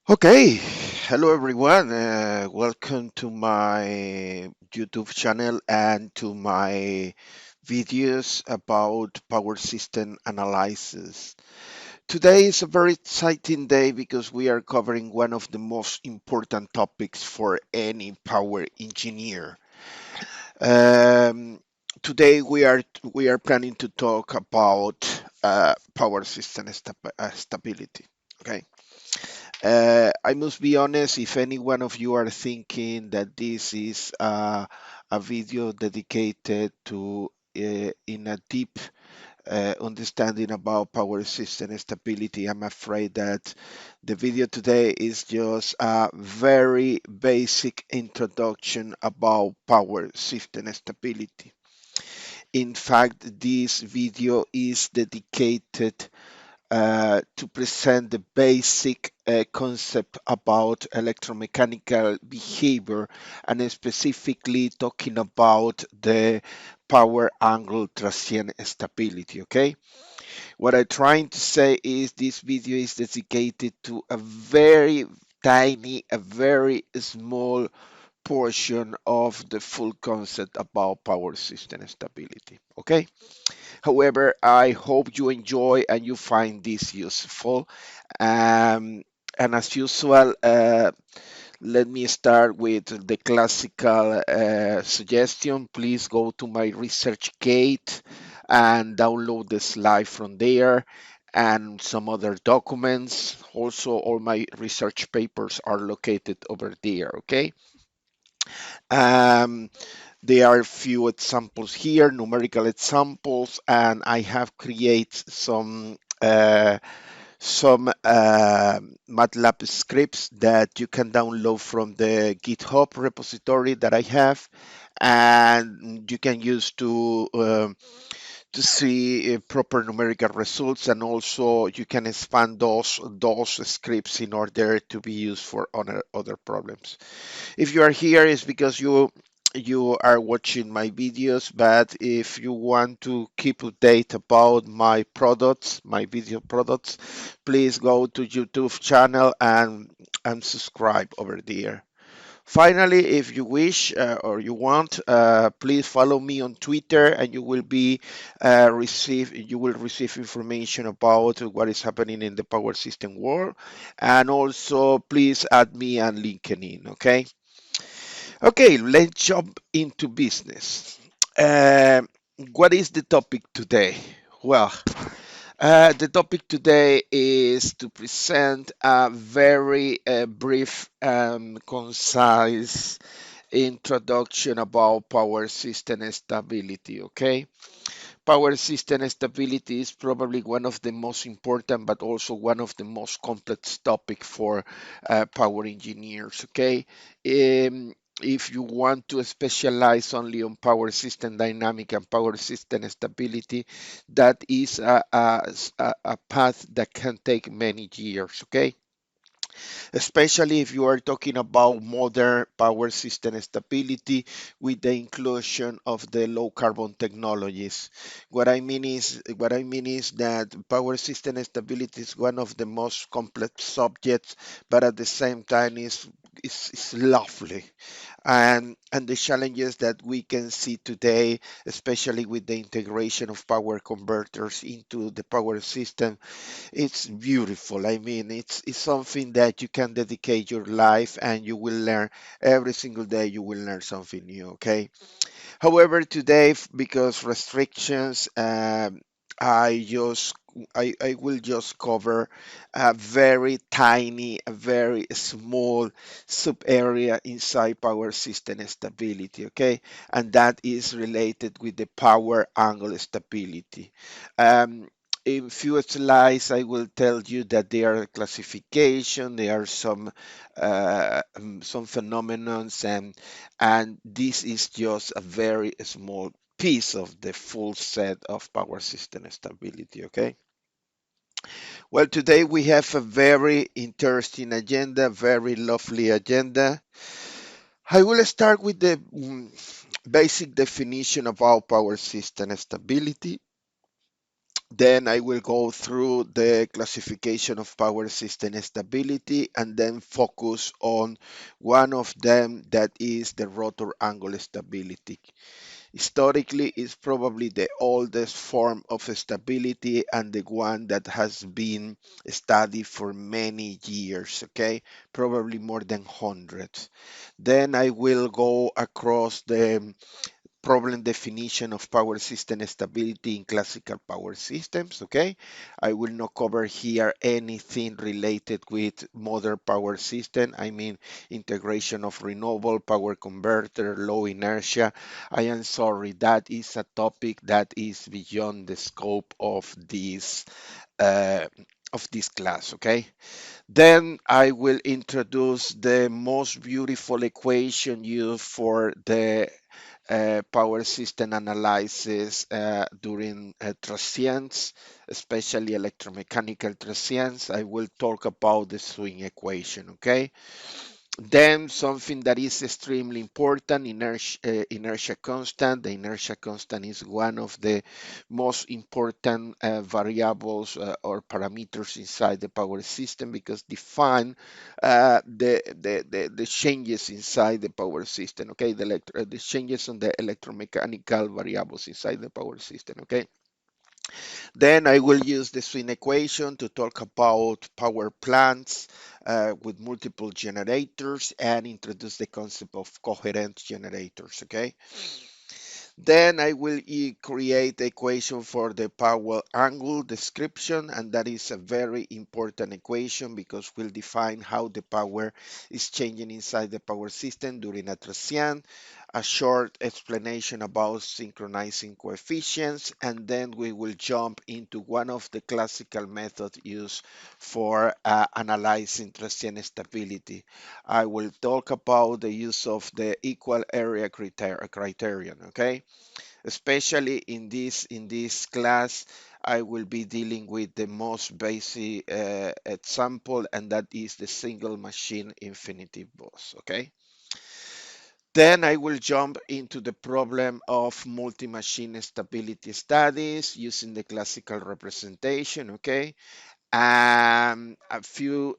Okay, hello everyone. Welcome to my YouTube channel and to my videos about power system analysis. Today is a very exciting day because we are covering one of the most important topics for any power engineer. Um, Today we are planning to talk about power system stability. Okay. I must be honest, if any one of you are thinking that this is a video dedicated to in a deep understanding about power system stability, I'm afraid that the video today is just a very basic introduction about power system stability. In fact, this video is dedicated to present the basic concept about electromechanical behavior and specifically talking about the power angle transient stability. Okay, what I'm trying to say is this video is dedicated to a very tiny, a very small portion of the full concept about power system stability. Okay. However, I hope you enjoy and you find this useful. Um, and as usual, let me start with the classical suggestion. Please go to my ResearchGate and download the slide from there and some other documents. Also, all my research papers are located over there, okay? Um, there are a few examples here, numerical examples, and I have created some MATLAB scripts that you can download from the GitHub repository that I have, and you can use to see proper numerical results, and also you can expand those scripts in order to be used for other problems. If you are here, it's because you are watching my videos, but if you want to keep update about my products, my video products, please go to YouTube channel and subscribe over there. Finally, if you wish or you want, please follow me on Twitter, and you will receive information about what is happening in the power system world, and also please add me on LinkedIn. Okay. Okay, let's jump into business. Uh, what is the topic today? Well, the topic today is to present a very brief and concise introduction about power system stability. Okay, power system stability is probably one of the most important, but also one of the most complex topic for power engineers. Okay, if you want to specialize only on power system dynamic and power system stability, that is a path that can take many years. Okay, especially if you are talking about modern power system stability with the inclusion of the low carbon technologies. What I mean is that power system stability is one of the most complex subjects, but at the same time is lovely, and the challenges that we can see today, especially with the integration of power converters into the power system, it's beautiful. I mean, it's something that you can dedicate your life and you will learn every single day. You will learn something new. Okay. However, today, because restrictions, I just I will just cover a very tiny, a very small sub area inside power system stability. Okay, and that is related with the power angle stability. Um, in few slides, I will tell you that there are classification, there are some phenomenons, and this is just a very small piece of the full set of power system stability. Okay. Well, today we have a very interesting agenda, very lovely agenda. I will start with the basic definition about power system stability. Then I will go through the classification of power system stability and then focus on one of them, that is the rotor angle stability. Historically, it's probably the oldest form of stability and the one that has been studied for many years, okay? Probably more than hundreds. Then I will go across the problem definition of power system stability in classical power systems, okay? I will not cover here anything related with modern power system. I mean, integration of renewable power converter, low inertia. I am sorry, that is a topic that is beyond the scope uh, of this class, okay? Then I will introduce the most beautiful equation used for the power system analysis during transients, especially electromechanical transients. I will talk about the swing equation, okay? Then something that is extremely important, inertia constant. The inertia constant is one of the most important variables or parameters inside the power system because define the changes inside the power system, okay? The changes on the electromechanical variables inside the power system, okay? Then I will use the swing equation to talk about power plants with multiple generators and introduce the concept of coherent generators, okay? Then I will create the equation for the power angle description, and that is a very important equation because we'll define how the power is changing inside the power system during a transient, a short explanation about synchronizing coefficients, and then we will jump into one of the classical methods used for analyzing transient stability. I will talk about the use of the equal area criterion, okay? Especially in this class, I will be dealing with the most basic example, and that is the single machine infinitive bus, okay? Then I will jump into the problem of multi-machine stability studies using the classical representation, okay? A few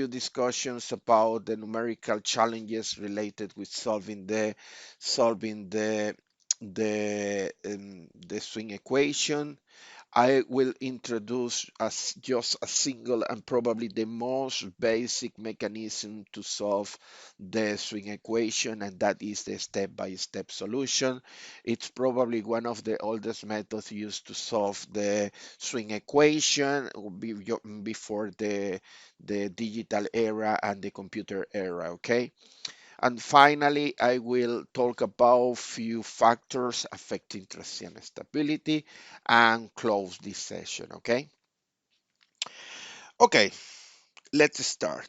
discussions about the numerical challenges related with solving the swing equation. I will introduce as just a single and probably the most basic mechanism to solve the swing equation, and that is the step-by-step solution. It's probably one of the oldest methods used to solve the swing equation before the digital era and the computer era, okay? And finally, I will talk about few factors affecting transient stability and close this session, okay? Okay, let's start.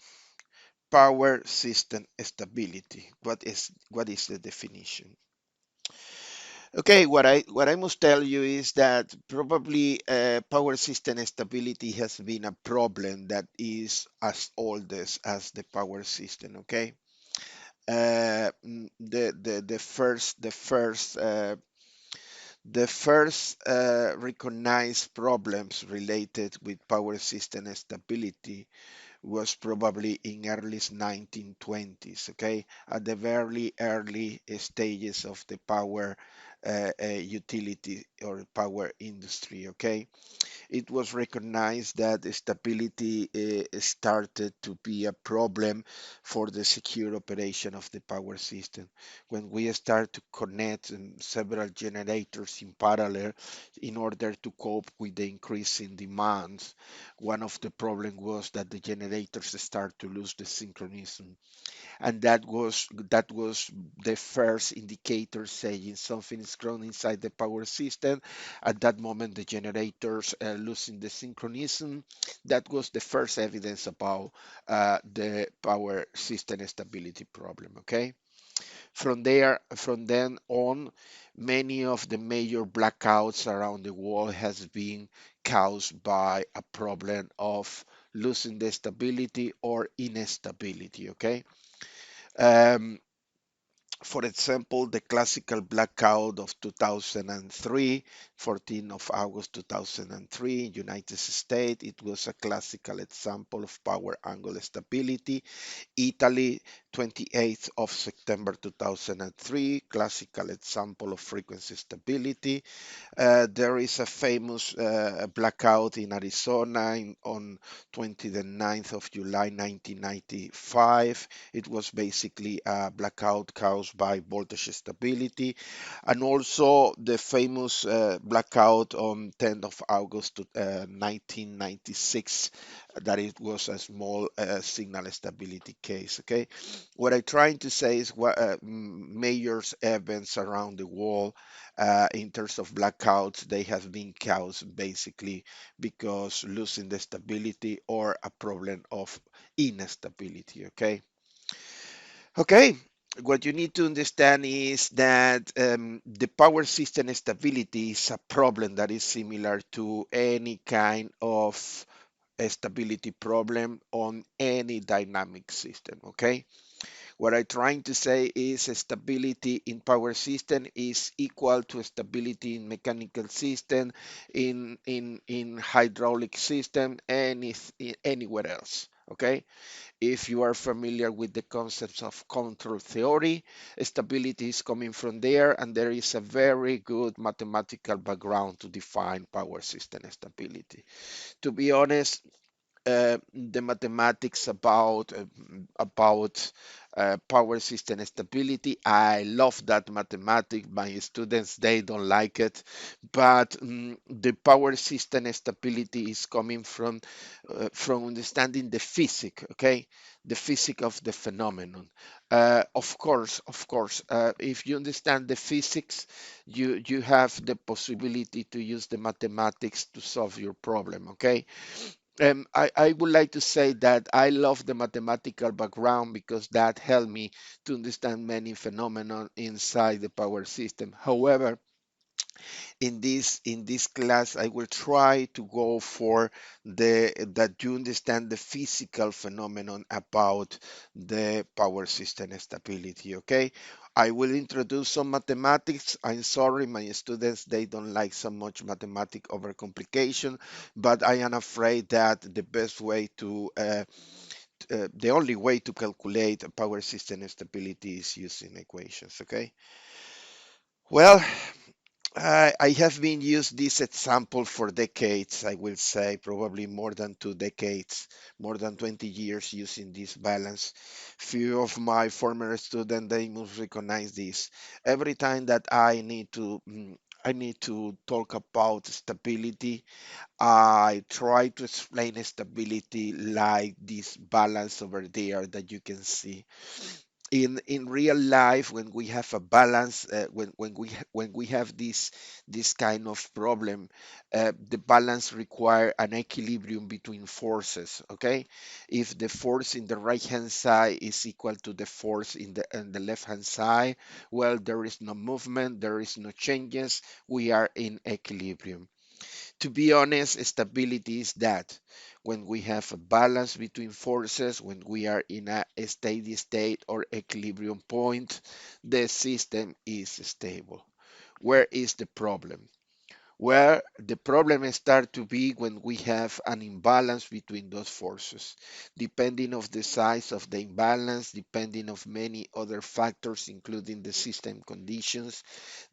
Power system stability. What is the definition? Okay, what I must tell you is that probably power system stability has been a problem that is as old as the power system, okay? The first recognized problems related with power system stability was probably in early 1920s, okay, at the very early stages of the power utility or power industry, okay. It was recognized that stability started to be a problem for the secure operation of the power system. When we start to connect several generators in parallel in order to cope with the increasing demands, one of the problems was that the generators start to lose the synchronism, and that was the first indicator saying something is wrong inside the power system. At that moment, the generators are losing the synchronism. That was the first evidence about the power system stability problem. Okay. From then on, many of the major blackouts around the world has been caused by a problem of losing the stability or instability. Okay. Um, For example, the classical blackout of 2003, 14th of August 2003, United States, it was a classical example of power angle stability. Italy, 28th of September 2003, classical example of frequency stability. There is a famous blackout in Arizona on 29th of July 1995. It was basically a blackout caused by voltage stability. And also the famous blackout on 10th of August 1996, that it was a small signal stability case. Okay, what I'm trying to say is what major events around the world in terms of blackouts, they have been caused basically because losing the stability or a problem of instability. Okay. Okay. What you need to understand is that the power system stability is a problem that is similar to any kind of stability problem on any dynamic system. Okay. What I'm trying to say is stability in power system is equal to stability in mechanical system, in hydraulic system, anywhere else. Okay. If you are familiar with the concepts of control theory, stability is coming from there, and there is a very good mathematical background to define power system stability. To be honest, the mathematics about power system stability. I love that mathematics. My students, they don't like it, but the power system stability is coming from understanding the physics. Okay, the physics of the phenomenon. Of course, if you understand the physics, you have the possibility to use the mathematics to solve your problem. Okay, I would like to say that I love the mathematical background because that helped me to understand many phenomena inside the power system. However, in this class, I will try to go for the that you understand the physical phenomenon about the power system stability. Okay, I will introduce some mathematics. I'm sorry, my students, they don't like so much mathematic overcomplication, but I am afraid that the best way to the only way to calculate a power system stability is using equations. Okay, well, I have been used this example for decades. I will say probably more than 2 decades, more than 20 years using this balance. Few of my former students, they must recognize this. Every time that I need to talk about stability, I try to explain stability like this balance over there that you can see in real life. When we have a balance, when we have this kind of problem, the balance require an equilibrium between forces. Okay, if the force in the right hand side is equal to the force in the left hand side, well, there is no movement, there is no changes, we are in equilibrium. To be honest, stability is that when we have a balance between forces, when we are in a steady state or equilibrium point, the system is stable. Where is the problem? Where the problem start to be when we have an imbalance between those forces, depending of the size of the imbalance, depending of many other factors, including the system conditions.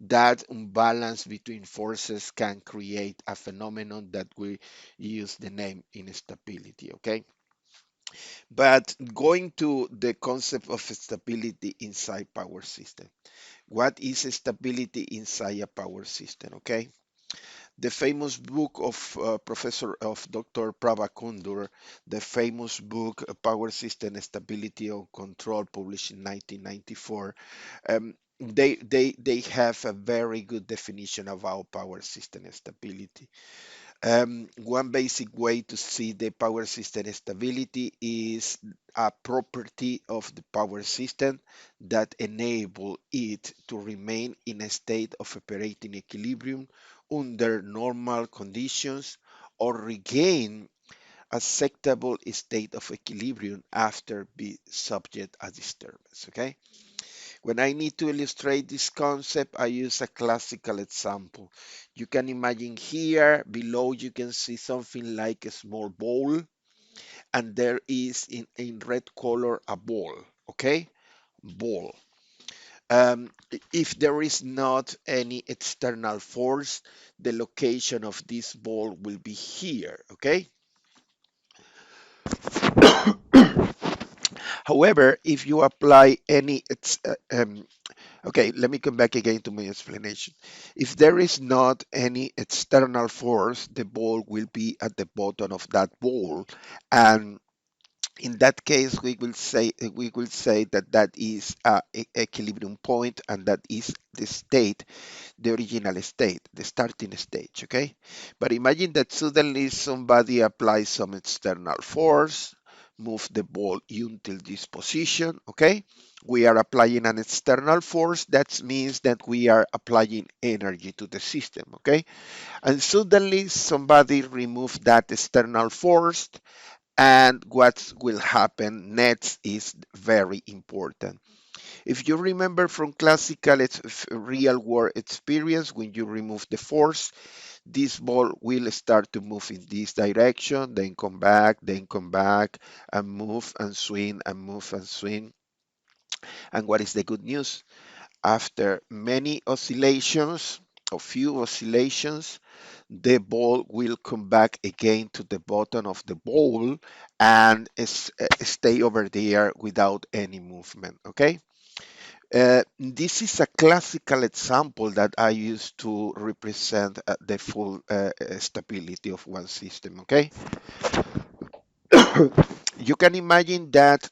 That imbalance between forces can create a phenomenon that we use the name instability. Okay, but going to the concept of stability inside power system. What is stability inside a power system? Okay, the famous book of Professor of Dr. Prabhakundur, the famous book Power System Stability and Control, published in 1994. They have a very good definition about power system stability. One basic way to see the power system stability is a property of the power system that enable it to remain in a state of operating equilibrium under normal conditions or regain acceptable state of equilibrium after being subject a disturbance. Okay, When I need to illustrate this concept, I use a classical example. You can imagine here below you can see something like a small bowl, and there is in red color a ball, okay? Ball. If there is not any external force, the location of this ball will be here, okay? However, if you apply any, okay, let me come back again to my explanation. If there is not any external force, the ball will be at the bottom of that ball, and in that case, we will say that that is a equilibrium point, and that is the state, the original state, the starting stage. Okay, but imagine that suddenly somebody applies some external force, move the ball until this position. Okay, we are applying an external force. That means that we are applying energy to the system. Okay, and suddenly somebody remove that external force, and what will happen next is very important. If you remember from classical real world experience, when you remove the force, this ball will start to move in this direction, then come back, and move and swing and move and swing. And what is the good news? After many oscillations, a few oscillations, the ball will come back again to the bottom of the bowl and stay over there without any movement. Okay. This is a classical example that I use to represent the full stability of one system. Okay. You can imagine that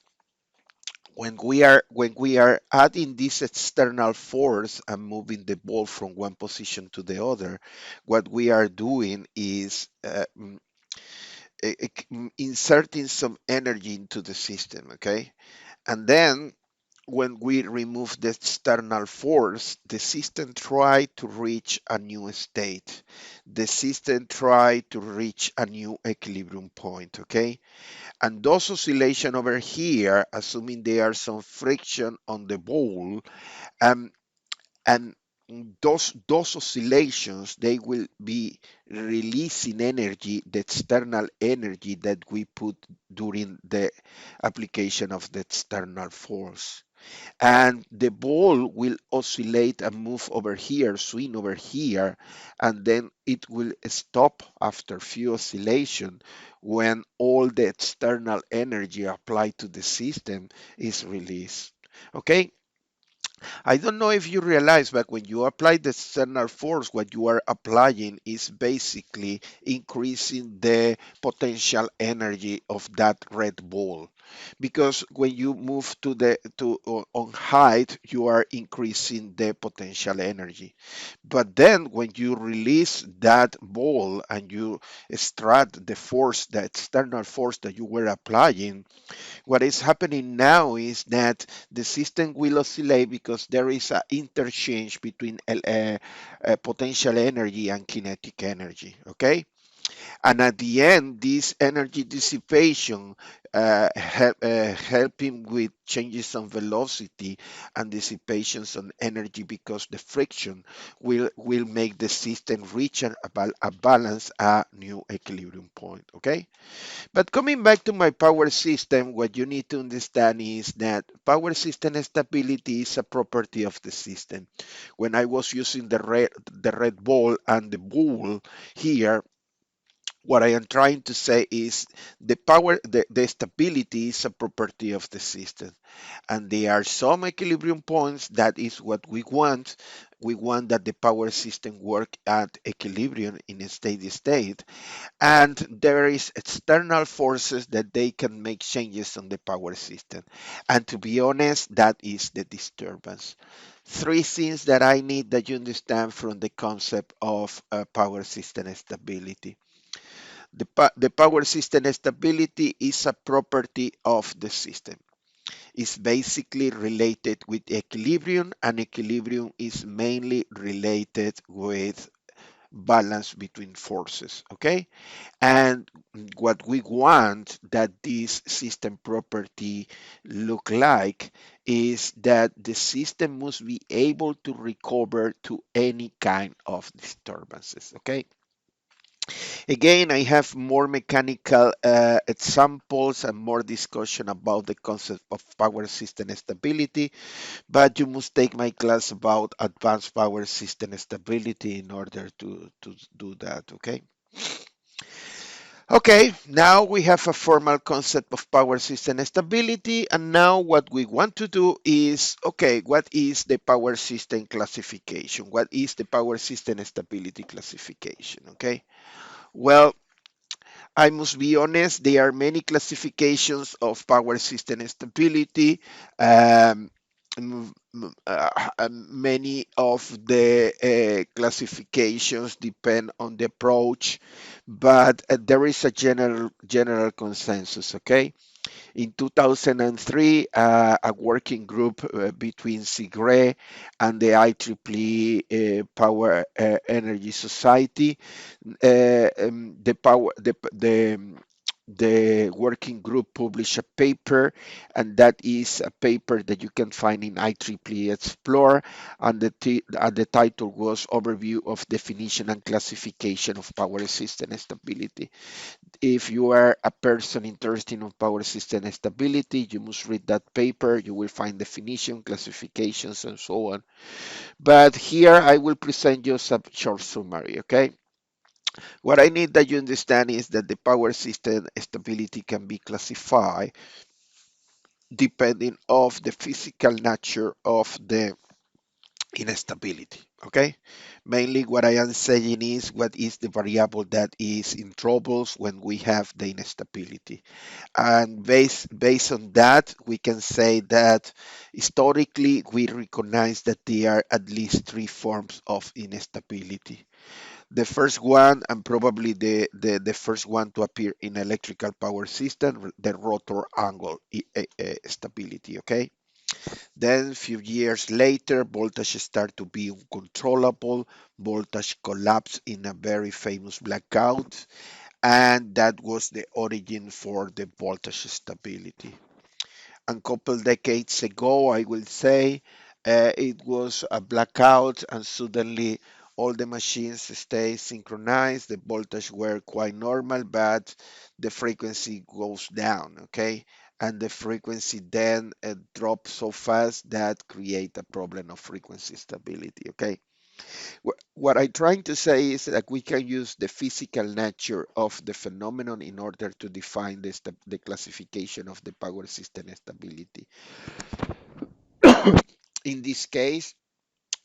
when we are adding this external force and moving the ball from one position to the other, what we are doing is inserting some energy into the system. Okay, and then when we remove the external force, the system try to reach a new state. The system try to reach a new equilibrium point. Okay, and those oscillation over here, assuming there are some friction on the ball, um, and those oscillations, they will be releasing energy, the external energy that we put during the application of the external force. And the ball will oscillate and move over here, swing over here, and then it will stop after few oscillation when all the external energy applied to the system is released. Okay, I don't know if you realize, but when you apply the external force, what you are applying is basically increasing the potential energy of that red ball. Because when you move on height, you are increasing the potential energy. But then when you release that ball and you extract the force, the external force that you were applying, what is happening now is that the system will oscillate because there is an interchange between potential energy and kinetic energy. Okay, and at the end, this energy dissipation helping with changes on velocity and dissipations on energy, because the friction will make the system reach a balance, a new equilibrium point. Okay, but coming back to my power system, what you need to understand is that power system stability is a property of the system. When I was using the red ball and the ball here, what I am trying to say is the stability is a property of the system. And there are some equilibrium points that is what we want. We want that the power system work at equilibrium in a steady state, and there is external forces that they can make changes on the power system, and to be honest, that is the disturbance. Three things that I need that you understand from the concept of power system stability. The power system stability is a property of the system. It's basically related with equilibrium, and equilibrium is mainly related with balance between forces, okay? And what we want that this system property look like is that the system must be able to recover to any kind of disturbances, okay? Again, I have more mechanical examples and more discussion about the concept of power system stability, but you must take my class about advanced power system stability in order to do that, okay? Okay, now we have a formal concept of power system stability, and now what we want to do is, okay, what is the power system classification? What is the power system stability classification, okay? Well, I must be honest, there are many classifications of power system stability. Um, Many of the classifications depend on the approach, but there is a general consensus. Okay, in 2003, a working group between SIGRE and the IEEE Power Energy Society, the working group published a paper, and that is a paper that you can find in IEEE Explore, and the title was Overview of Definition and Classification of Power System Stability. If you are a person interested in power system stability, you must read that paper. You will find definition, classifications, and so on. But here I will present you some short summary, okay? What I need that you understand is that the power system stability can be classified depending of the physical nature of the instability, okay? Mainly what I am saying is what is the variable that is in troubles when we have the instability. And based on that, we can say that historically we recognize that there are at least three forms of instability. The first one, and probably the first one to appear in electrical power system, the rotor angle stability, okay? Then a few years later, voltage start to be uncontrollable, voltage collapse in a very famous blackout, and that was the origin for the voltage stability. A couple decades ago, I will say, it was a blackout, and suddenly all the machines stay synchronized. The voltage were quite normal, but the frequency goes down, okay? And the frequency then drops so fast that create a problem of frequency stability, okay? What I'm trying to say is that we can use the physical nature of the phenomenon in order to define the classification of the power system stability. In this case,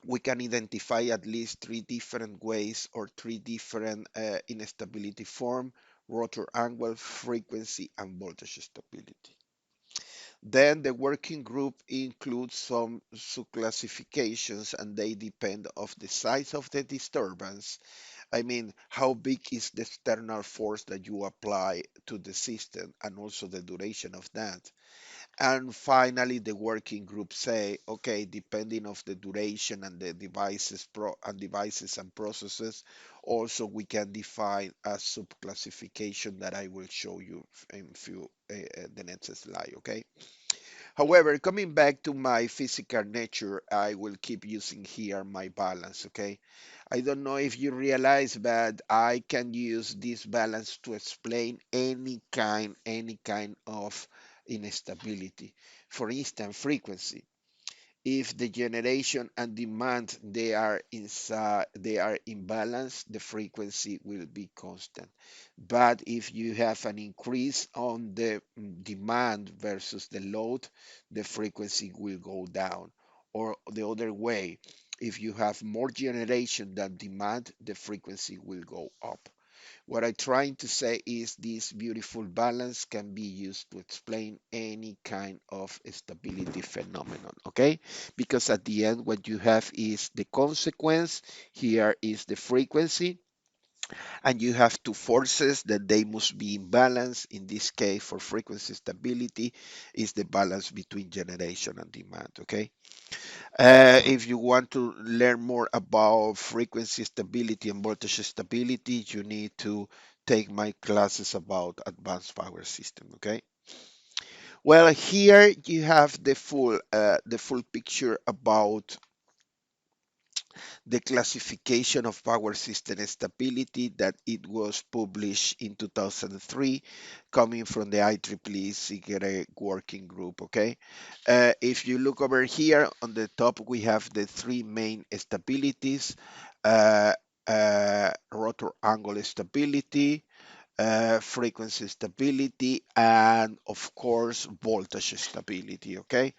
we can identify at least three different ways or three different instability form: rotor angle, frequency, and voltage stability. Then the working group includes some subclassifications, and they depend of the size of the disturbance. I mean, how big is the external force that you apply to the system, and also the duration of that. And finally, the working group say, okay, depending of the duration and the devices and processes, also we can define a subclassification that I will show you in few the next slide. Okay. However, coming back to my physical nature, I will keep using here my balance. Okay. I don't know if you realize, but I can use this balance to explain any kind of instability. For instance, frequency. If the generation and demand they are in balance, the frequency will be constant. But if you have an increase on the demand versus the load, the frequency will go down. Or the other way, if you have more generation than demand, the frequency will go up. What I'm trying to say is this beautiful balance can be used to explain any kind of stability phenomenon, okay? Because at the end, what you have is the consequence. Here is the frequency. And you have two forces that they must be in balance. In this case, for frequency stability, is the balance between generation and demand. Okay. If you want to learn more about frequency stability and voltage stability, you need to take my classes about advanced power system. Okay. Well, here you have the full picture about the classification of power system stability that it was published in 2003, coming from the IEEE-CIGRE working group. Okay, if you look over here on the top, we have the three main stabilities: uh, rotor angle stability, frequency stability, and of course voltage stability. Okay,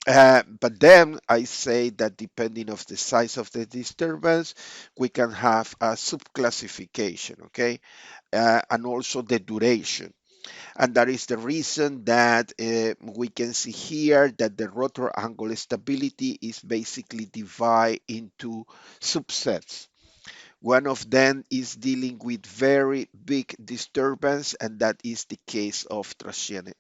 but then I say that depending of the size of the disturbance, we can have a subclassification, okay, and also the duration. And that is the reason that we can see here that the rotor angle stability is basically divided into subsets. One of them is dealing with very big disturbance, and that is the case of transient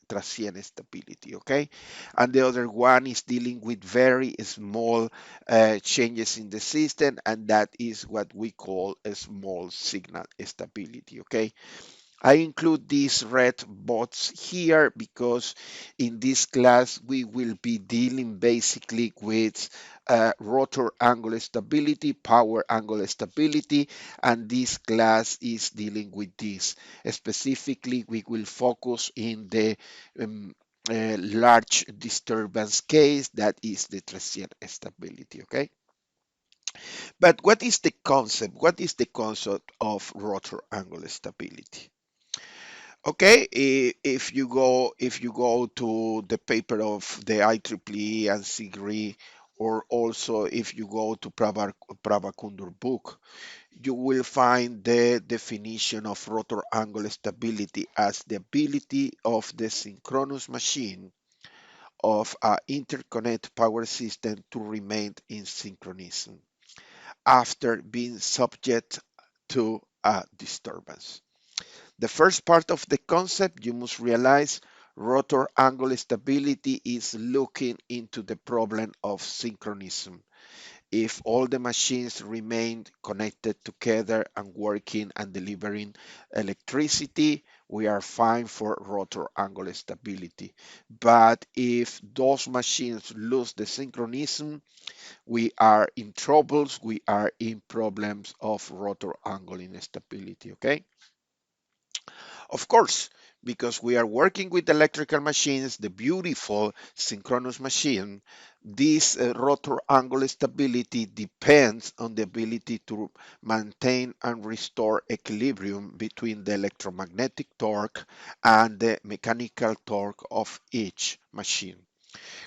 stability, okay? And the other one is dealing with very small changes in the system, and that is what we call a small signal stability, okay? I include these red bots here because in this class we will be dealing basically with rotor angle stability, power angle stability, and this class is dealing with this. Specifically, we will focus in the large disturbance case, that is the transient stability, okay? But what is the concept? What is the concept of rotor angle stability? Okay, if you go to the paper of the IEEE and SIGRE, or also if you go to Prabhakundur book, you will find the definition of rotor angle stability as the ability of the synchronous machine of an interconnect power system to remain in synchronism after being subject to a disturbance. The first part of the concept, you must realize rotor angle stability is looking into the problem of synchronism. If all the machines remain connected together and working and delivering electricity, we are fine for rotor angle stability. But if those machines lose the synchronism, we are in troubles, we are in problems of rotor angle instability, okay? Of course, because we are working with electrical machines, the beautiful synchronous machine, this rotor angle stability depends on the ability to maintain and restore equilibrium between the electromagnetic torque and the mechanical torque of each machine.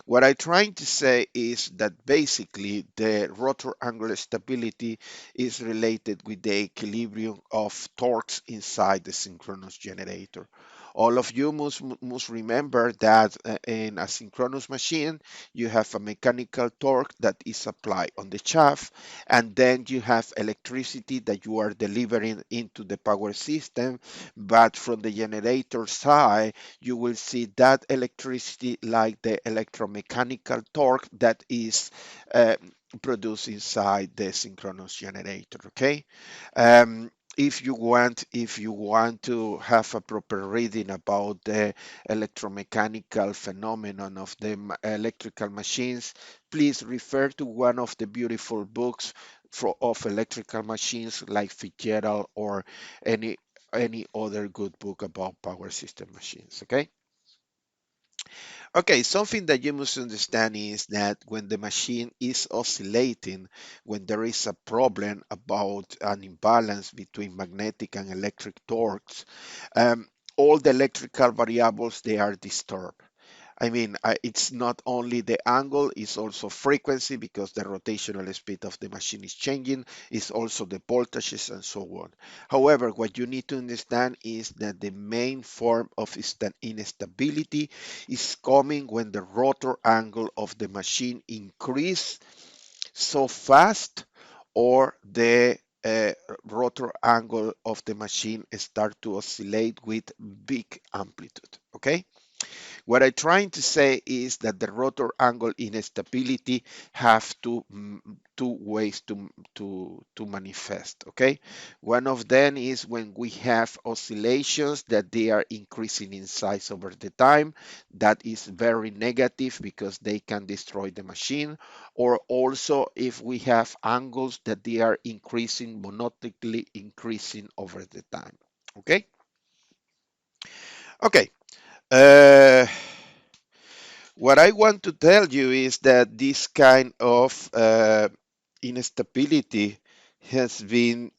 What I'm trying to say is that basically the rotor angular stability is related with the equilibrium of torques inside the synchronous generator. All of you must remember that in a synchronous machine, you have a mechanical torque that is applied on the shaft, and then you have electricity that you are delivering into the power system. But from the generator side, you will see that electricity like the electromechanical torque that is uh, produced inside the synchronous generator. Okay. If you want to have a proper reading about the electromechanical phenomenon of the electrical machines, please refer to one of the beautiful books of electrical machines like Fitzgerald or any any other good book about power system machines. Okay. Okay, something that you must understand is that when the machine is oscillating, when there is a problem about an imbalance between magnetic and electric torques, um, all the electrical variables they are disturbed. I mean, it's not only the angle, it's also frequency because the rotational speed of the machine is changing, it's also the voltages and so on. However, what you need to understand is that the main form of instability is coming when the rotor angle of the machine increase so fast or the uh, rotor angle of the machine start to oscillate with big amplitude. Okay. What I'm trying to say is that the rotor angle instability have two ways to manifest. Okay, one of them is when we have oscillations that they are increasing in size over the time. That is very negative because they can destroy the machine. Or also if we have angles that they are increasing monotonically increasing over the time. Okay. Okay. Uh, What I want to tell you is that this kind of instability has been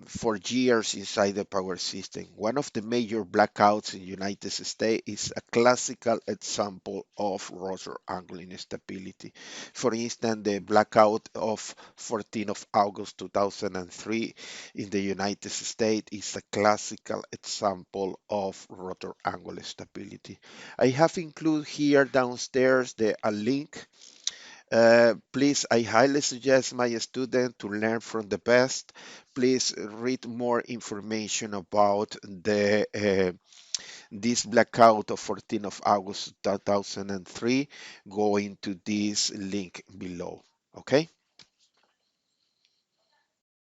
for years inside the power system. One of the major blackouts in the United States is a classical example of rotor angle instability. For instance, the blackout of 14th of August 2003 in the United States is a classical example of rotor angle stability. I have included here downstairs a link. Please, I highly suggest my student to learn from the best. Please read more information about this blackout of 14th of August 2003 going to this link below. Okay.